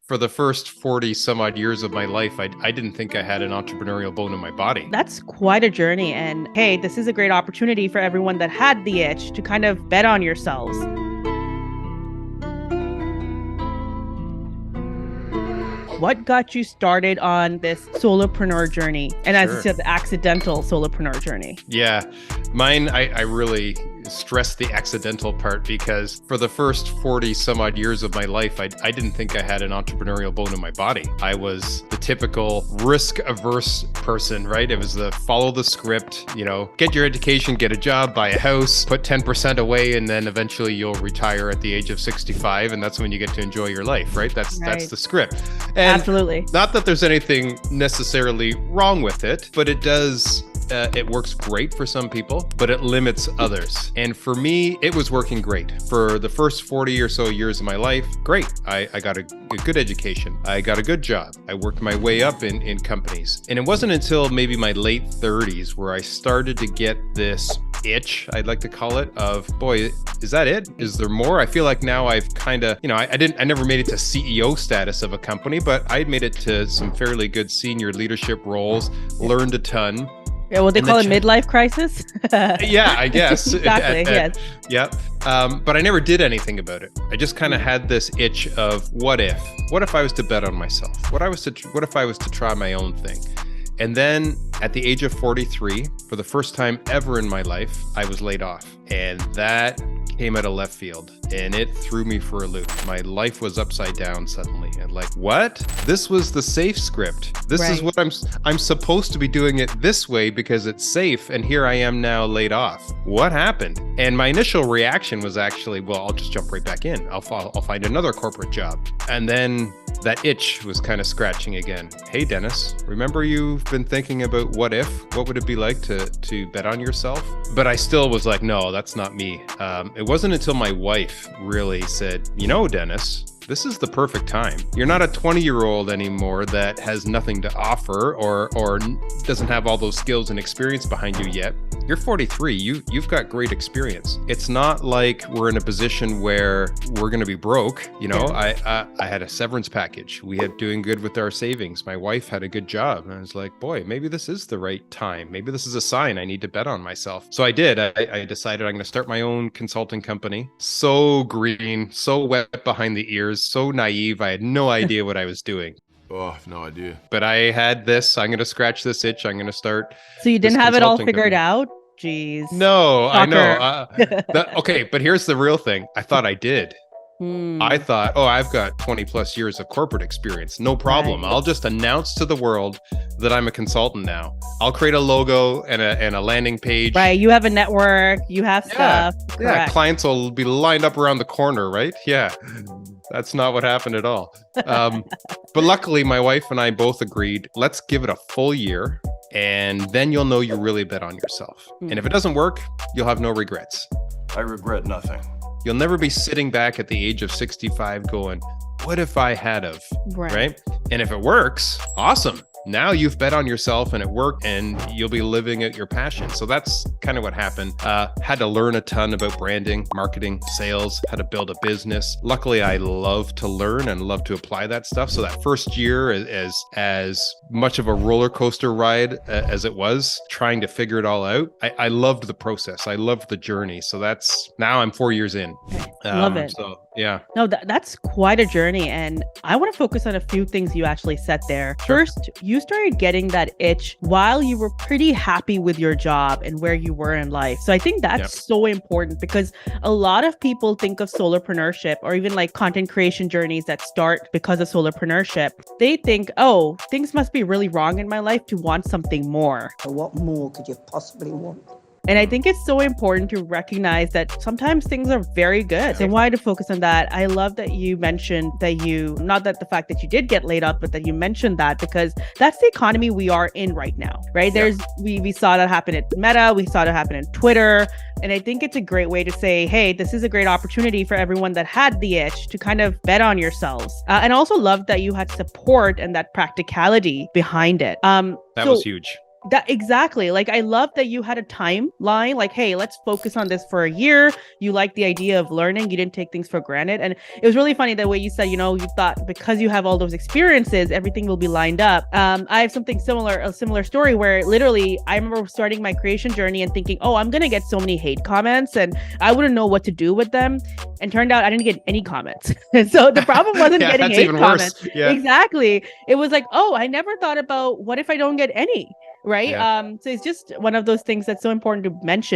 For the first 40 some odd years of my life, I didn't think I had an entrepreneurial bone in my body. That's quite a journey. And hey, this is a great opportunity for everyone that had the itch to kind of bet on yourselves. What got you started on this solopreneur journey? And as you said, the accidental solopreneur journey. Yeah, mine, I really stress the accidental part because for the first 40 some odd years of my life, I didn't think I had an entrepreneurial bone in my body. I was the typical risk averse person, right? It was the follow the script, get your education, get a job, buy a house, put 10% away, and then eventually you'll retire at the age of 65. And that's when you get to enjoy your life, right? That's the script. And absolutely. Not that there's anything necessarily wrong with it, but it does. It works great for some people, but it limits others. And for me, it was working great. For the first 40 or so years of my life, great. I got a good education. I got a good job. I worked my way up in companies. And it wasn't until maybe my late 30s where I started to get this itch, I'd like to call it, of, boy, is that it? Is there more? I feel like now I've kind of, I never made it to CEO status of a company, but I made it to some fairly good senior leadership roles, learned a ton. Yeah, well, they call it midlife crisis. Yeah, I guess. Exactly, yes. Yeah. But I never did anything about it. I just kind of had this itch of what if? What if I was to bet on myself? What if I was to try my own thing? And then at the age of 43, for the first time ever in my life, I was laid off. And that came out of left field and it threw me for a loop. My life was upside down suddenly. And like, what? This was the safe script. This is what I'm supposed to be doing it this way because it's safe. And here I am now laid off. What happened? And my initial reaction was actually, well, I'll just jump right back in. I'll find another corporate job. And then that itch was kind of scratching again. Hey, Dennis, remember you've been thinking about what if? What would it be like to bet on yourself? But I still was like, no, that's not me. It wasn't until my wife really said, Dennis, this is the perfect time. You're not a 20-year-old anymore that has nothing to offer or doesn't have all those skills and experience behind you yet. You're 43. You've got great experience. It's not like we're in a position where we're going to be broke. I had a severance package. We had doing good with our savings. My wife had a good job. And I was like, boy, maybe this is the right time. Maybe this is a sign I need to bet on myself. So I did. I decided I'm going to start my own consulting company. So green, so wet behind the ears, so naive. I had no idea what I was doing. Oh, I have no idea. But I had this. I'm going to scratch this itch. I'm going to start. So you didn't have it all figured out? Jeez. No, Shocker. I know. Okay, but here's the real thing. I thought I did. I thought, I've got 20 plus years of corporate experience. No problem. Right. I'll just announce to the world that I'm a consultant now. I'll create a logo and a landing page. Right. You have a network. You have stuff. Correct. Yeah. Clients will be lined up around the corner, right? Yeah. That's not what happened at all. But luckily, my wife and I both agreed, let's give it a full year. And then you'll know you really bet on yourself. And if it doesn't work, you'll have no regrets. I regret nothing. You'll never be sitting back at the age of 65 going, what if I had of, right? And if it works, awesome. Now you've bet on yourself and it worked and you'll be living out your passion. So that's kind of what happened. Had to learn a ton about branding, marketing, sales, how to build a business. Luckily, I love to learn and love to apply that stuff. So that first year, as much of a roller coaster ride as it was, trying to figure it all out, I loved the process. I loved the journey. So now I'm 4 years in. Love it. So yeah. No, that's quite a journey. And I want to focus on a few things you actually said there. Sure. First, you started getting that itch while you were pretty happy with your job and where you were in life. So I think that's so important because a lot of people think of solopreneurship or even like content creation journeys that start because of solopreneurship. They think, oh, things must be really wrong in my life to want something more. What more could you possibly want? And I think it's so important to recognize that sometimes things are very good. So I wanted to focus on that. I love that you mentioned that not that the fact that you did get laid off, but that you mentioned that because that's the economy we are in right now, right? We saw that happen at Meta. We saw that happen in Twitter. And I think it's a great way to say, hey, this is a great opportunity for everyone that had the itch to kind of bet on yourselves. And also love that you had support and that practicality behind it. That was huge. That exactly. Like, I love that you had a timeline. Like, hey, let's focus on this for a year. You like the idea of learning. You didn't take things for granted. And it was really funny the way you said, you know, you thought because you have all those experiences, everything will be lined up. I have something similar, a similar story where literally I remember starting my creation journey and thinking, oh, I'm gonna get so many hate comments and I wouldn't know what to do with them. And turned out I didn't get any comments. So the problem wasn't Yeah, getting that's hate even comments. worse. Yeah. Exactly. It was like, oh, I never thought about what if I don't get any. Right. Yeah. So it's just one of those things that's so important to mention.